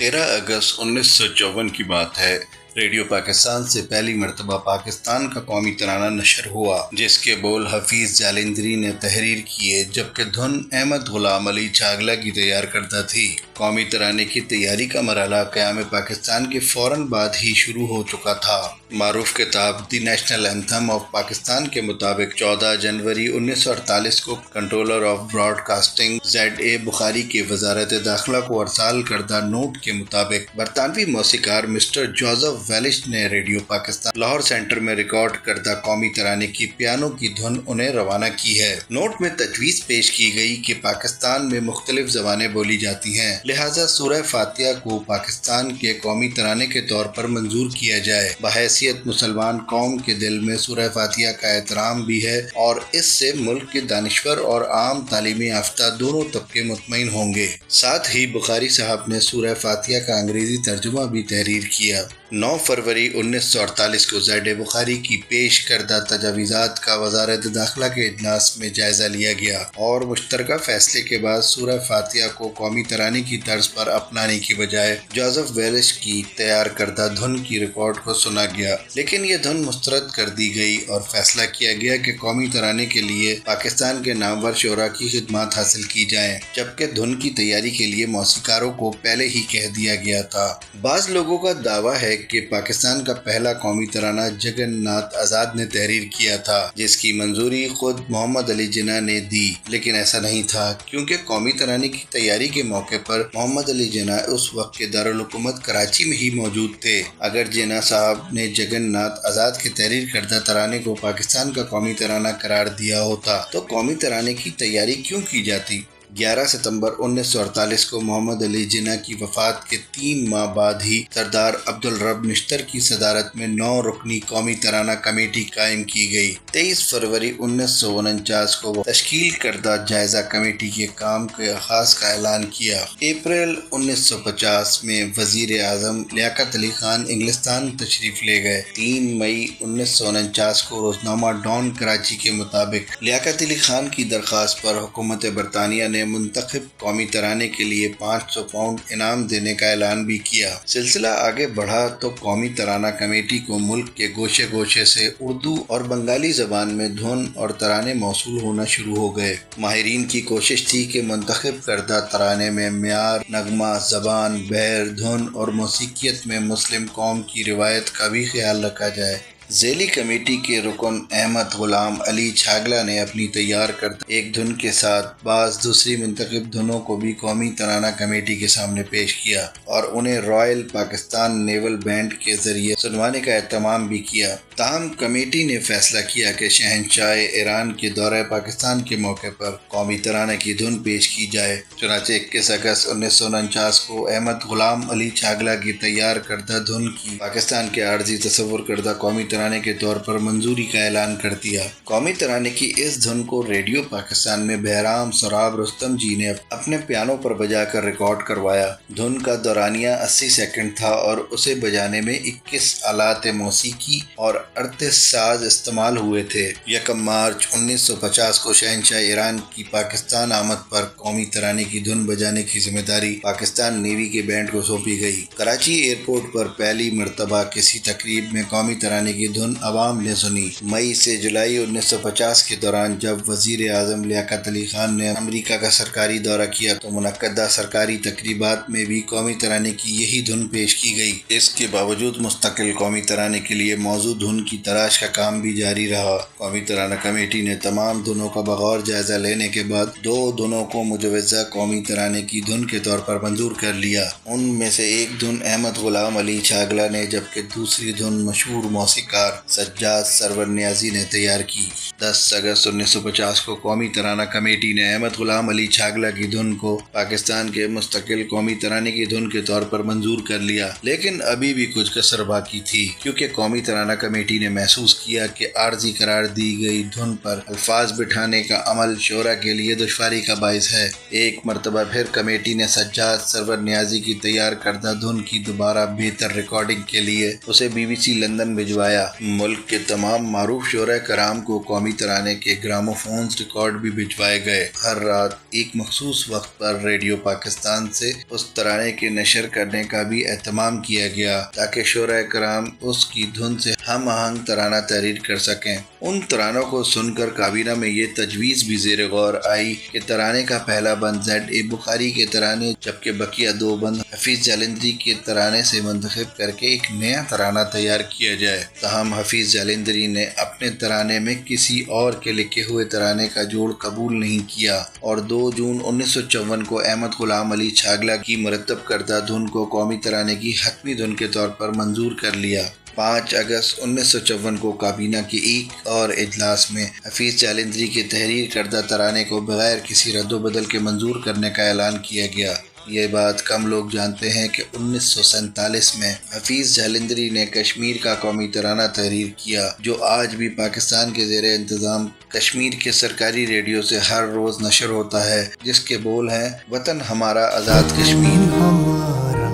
13 اگست 1954 کی بات ہے۔ ریڈیو پاکستان سے پہلی مرتبہ پاکستان کا قومی ترانہ نشر ہوا، جس کے بول حفیظ جالندھری نے تحریر کیے، جبکہ دھن احمد غلام علی چھاگلا کی تیار کردہ تھی۔ قومی ترانے کی تیاری کا مرحلہ قیام پاکستان کے فوراً بعد ہی شروع ہو چکا تھا۔ معروف کتاب the national anthem of Pakistan کے مطابق 14 جنوری 1948 کو controller of broadcasting Z.A. Bukhari کے وزارت داخلہ کو ارسال کردہ نوٹ کے مطابق برطانوی موسیقار مسٹر جوزف ویلش نے ریڈیو پاکستان لاہور سینٹر میں ریکارڈ کردہ قومی ترانے کی پیانو کی دھن انہیں روانہ کی ہے۔ نوٹ میں تجویز پیش کی گئی کہ پاکستان میں مختلف زبانیں بولی جاتی ہیں، لہٰذا سورہ فاتحہ کو پاکستان کے قومی ترانے کے طور پر منظور کیا جائے۔ بحیثیت مسلمان قوم کے دل میں سورہ فاتحہ کا احترام بھی ہے اور اس سے ملک کے دانشور اور عام تعلیم یافتہ دونوں طبقے مطمئن ہوں گے۔ ساتھ ہی بخاری صاحب نے سورہ فاتحہ کا انگریزی ترجمہ بھی تحریر کیا۔ 9 فروری 1948 کو Z.A. بخاری کی پیش کردہ تجاویزات کا وزارت داخلہ کے اجلاس میں جائزہ لیا گیا اور مشترکہ فیصلے کے بعد سورہ فاتحہ کو قومی ترانے کی طرز پر اپنانے کی بجائے جوزف ویلش کی تیار کردہ دھن کی ریکارڈ کو سنا گیا، لیکن یہ دھن مسترد کر دی گئی اور فیصلہ کیا گیا کہ قومی ترانے کے لیے پاکستان کے نامور شعراء کی خدمات حاصل کی جائیں، جبکہ دھن کی تیاری کے لیے موسیقاروں کو پہلے ہی کہہ دیا گیا تھا۔ بعض لوگوں کا دعویٰ ہے کہ پاکستان کا پہلا قومی ترانہ جگن ناتھ آزاد نے تحریر کیا تھا، جس کی منظوری خود محمد علی جناح نے دی، لیکن ایسا نہیں تھا کیونکہ قومی ترانے کی تیاری کے موقع پر محمد علی جناح اس وقت کے دارالحکومت کراچی میں ہی موجود تھے۔ اگر جناح صاحب نے جگن ناتھ آزاد کے تحریر کردہ ترانے کو پاکستان کا قومی ترانہ قرار دیا ہوتا تو قومی ترانے کی تیاری کیوں کی جاتی؟ 11 ستمبر 1948 کو محمد علی جناح کی وفات کے 3 ماہ بعد ہی سردار عبدالرب نشتر کی صدارت میں 9 رکنی قومی ترانہ کمیٹی قائم کی گئی۔ 23 فروری 1949 کو تشکیل کردہ جائزہ کمیٹی کے کام کے آغاز کا اعلان کیا۔ اپریل 1950 میں وزیر اعظم لیاقت علی خان انگلستان تشریف لے گئے۔ 3 مئی 1949 کو روزنامہ ڈان کراچی کے مطابق لیاقت علی خان کی درخواست پر حکومت برطانیہ نے منتخب قومی ترانے کے لیے 500 پاؤنڈ انعام دینے کا اعلان بھی کیا۔ سلسلہ آگے بڑھا تو قومی ترانہ کمیٹی کو ملک کے گوشے گوشے سے اردو اور بنگالی زبان میں دھن اور ترانے موصول ہونا شروع ہو گئے۔ ماہرین کی کوشش تھی کہ منتخب کردہ ترانے میں معیار، نغمہ، زبان، بحر، دھن اور موسیقیت میں مسلم قوم کی روایت کا بھی خیال رکھا جائے۔ ذیلی کمیٹی کے رکن احمد غلام علی چھاگلا نے اپنی تیار کردہ ایک دھن کے ساتھ بعض دوسری منتخب دھنوں کو بھی قومی ترانہ کمیٹی کے سامنے پیش کیا اور انہیں رائل پاکستان نیول بینڈ کے ذریعے سنوانے کا اہتمام بھی کیا۔ تاہم کمیٹی نے فیصلہ کیا کہ شہنشاہ ایران کے دورہ پاکستان کے موقع پر قومی ترانہ کی دھن پیش کی جائے۔ چنانچہ 21 اگست 1949 کو احمد غلام علی چھاگلا کی تیار کردہ دھن کی پاکستان کے عارضی تصور کردہ قومی ترانے کے طور پر منظوری کا اعلان کر دیا۔ قومی ترانے کی اس دھن کو ریڈیو پاکستان میں بہرام سراب رستم جی نے اپنے پیانو پر بجا کر ریکارڈ کروایا۔ دھن کا دورانیہ 80 سیکنڈ تھا اور اسے بجانے میں 21 آلات موسیقی اور 38 ساز استعمال ہوئے تھے۔ 1 مارچ 1950 کو شہنشاہ ایران کی پاکستان آمد پر قومی ترانے کی دھن بجانے کی ذمہ داری پاکستان نیوی کے بینڈ کو سونپی گئی۔ کراچی ایئرپورٹ پر پہلی مرتبہ کسی تقریب میں قومی ترانے کی دھن عوام نے سنی۔ مئی سے جولائی 1950 کے دوران جب وزیر اعظم لیاقت علی خان نے امریکہ کا سرکاری دورہ کیا تو منعقدہ سرکاری تقریبات میں بھی قومی ترانے کی یہی دھن پیش کی گئی۔ اس کے باوجود مستقل قومی ترانے کے لیے موزوں دھن کی تلاش کا کام بھی جاری رہا۔ قومی ترانہ کمیٹی نے تمام دھنوں کا بغور جائزہ لینے کے بعد 2 دھنوں کو مجوزہ قومی ترانے کی دھن کے طور پر منظور کر لیا۔ ان میں سے ایک دھن احمد غلام علی چھاگلا نے جبکہ دوسری دھن مشہور موسیقار سجاد سرور نیازی نے تیار کی۔ 10 اگست 1950 کو قومی ترانہ کمیٹی نے احمد غلام علی چھاگلا کی دھن کو پاکستان کے مستقل قومی ترانے کی دھن کے طور پر منظور کر لیا، لیکن ابھی بھی کچھ کسر باقی تھی، کیونکہ قومی ترانہ کمیٹی نے محسوس کیا کہ عارضی قرار دی گئی دھن پر الفاظ بٹھانے کا عمل شعراء کے لیے دشواری کا باعث ہے۔ ایک مرتبہ پھر کمیٹی نے سجاد سرور نیازی کی تیار کردہ دھن کی دوبارہ بہتر ریکارڈنگ کے لیے اسے BBC لندن بھجوایا۔ گایا۔ ملک کے تمام معروف شعراء کرام کو قومی ترانے کے گراموفونز ریکارڈ بھی بھجوائے گئے۔ ہر رات ایک مخصوص وقت پر ریڈیو پاکستان سے اس ترانے کے نشر کرنے کا بھی اہتمام کیا گیا تاکہ شعراء کرام اس کی دھن سے ہم آہنگ ترانہ تحریر کر سکیں۔ ان ترانوں کو سن کر کابینہ میں یہ تجویز بھی زیر غور آئی کہ ترانے کا پہلا بند زیڈ اے بخاری کے ترانے جبکہ بقیہ 2 بند حفیظ جالندری کے ترانے سے منتخب کر کے ایک نیا ترانہ تیار کیا جائے۔ تاہم حفیظ جالندری نے اپنے ترانے میں کسی اور کے لکھے ہوئے ترانے کا جوڑ قبول نہیں کیا اور 2 جون 1954 کو احمد غلام علی چھاگلا کی مرتب کردہ دھن کو قومی ترانے کی حتمی دھن کے طور پر منظور کر لیا۔ 5 اگست 1954 کو کابینہ کے ایک اور اجلاس میں حفیظ جالندری کے تحریر کردہ ترانے کو بغیر کسی رد و بدل کے منظور کرنے کا اعلان کیا گیا۔ یہ بات کم لوگ جانتے ہیں کہ 1947 میں حفیظ جالندری نے کشمیر کا قومی ترانہ تحریر کیا جو آج بھی پاکستان کے زیر انتظام کشمیر کے سرکاری ریڈیو سے ہر روز نشر ہوتا ہے، جس کے بول ہیں: وطن ہمارا آزاد کشمیر، ہمارا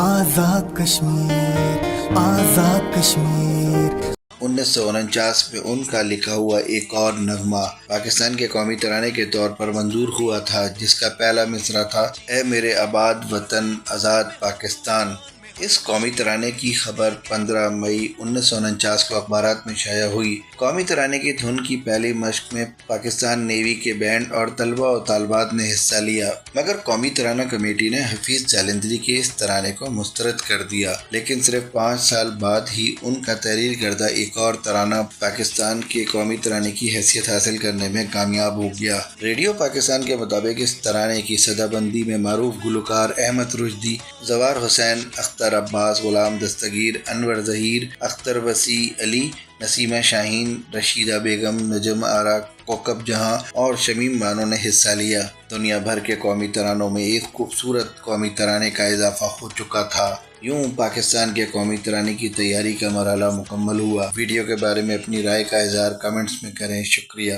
آزاد کشمیر، آزاد کشمیر۔ 1949 میں ان کا لکھا ہوا ایک اور نغمہ پاکستان کے قومی ترانے کے طور پر منظور ہوا تھا، جس کا پہلا مصرع تھا: اے میرے آباد وطن آزاد پاکستان۔ اس قومی ترانے کی خبر 15 مئی 1949 کو اخبارات میں شائع ہوئی۔ قومی ترانے کی دھن کی پہلی مشق میں پاکستان نیوی کے بینڈ اور طلبہ و طالبات نے حصہ لیا، مگر قومی ترانہ کمیٹی نے حفیظ جالندری کے اس ترانے کو مسترد کر دیا۔ لیکن صرف 5 سال بعد ہی ان کا تحریر کردہ ایک اور ترانہ پاکستان کے قومی ترانے کی حیثیت حاصل کرنے میں کامیاب ہو گیا۔ ریڈیو پاکستان کے مطابق اس ترانے کی صدہ بندی میں معروف گلوکار احمد رشدی، زوار حسین، اختر عباس، غلام دستگیر، انور ظہیر، اختر وسیع علی، نسیمہ شاہین، رشیدہ بیگم، نجم آرا، کوکب جہاں اور شمیم بانو نے حصہ لیا۔ دنیا بھر کے قومی ترانوں میں ایک خوبصورت قومی ترانے کا اضافہ ہو چکا تھا۔ یوں پاکستان کے قومی ترانے کی تیاری کا مرحلہ مکمل ہوا۔ ویڈیو کے بارے میں اپنی رائے کا اظہار کمنٹس میں کریں۔ شکریہ۔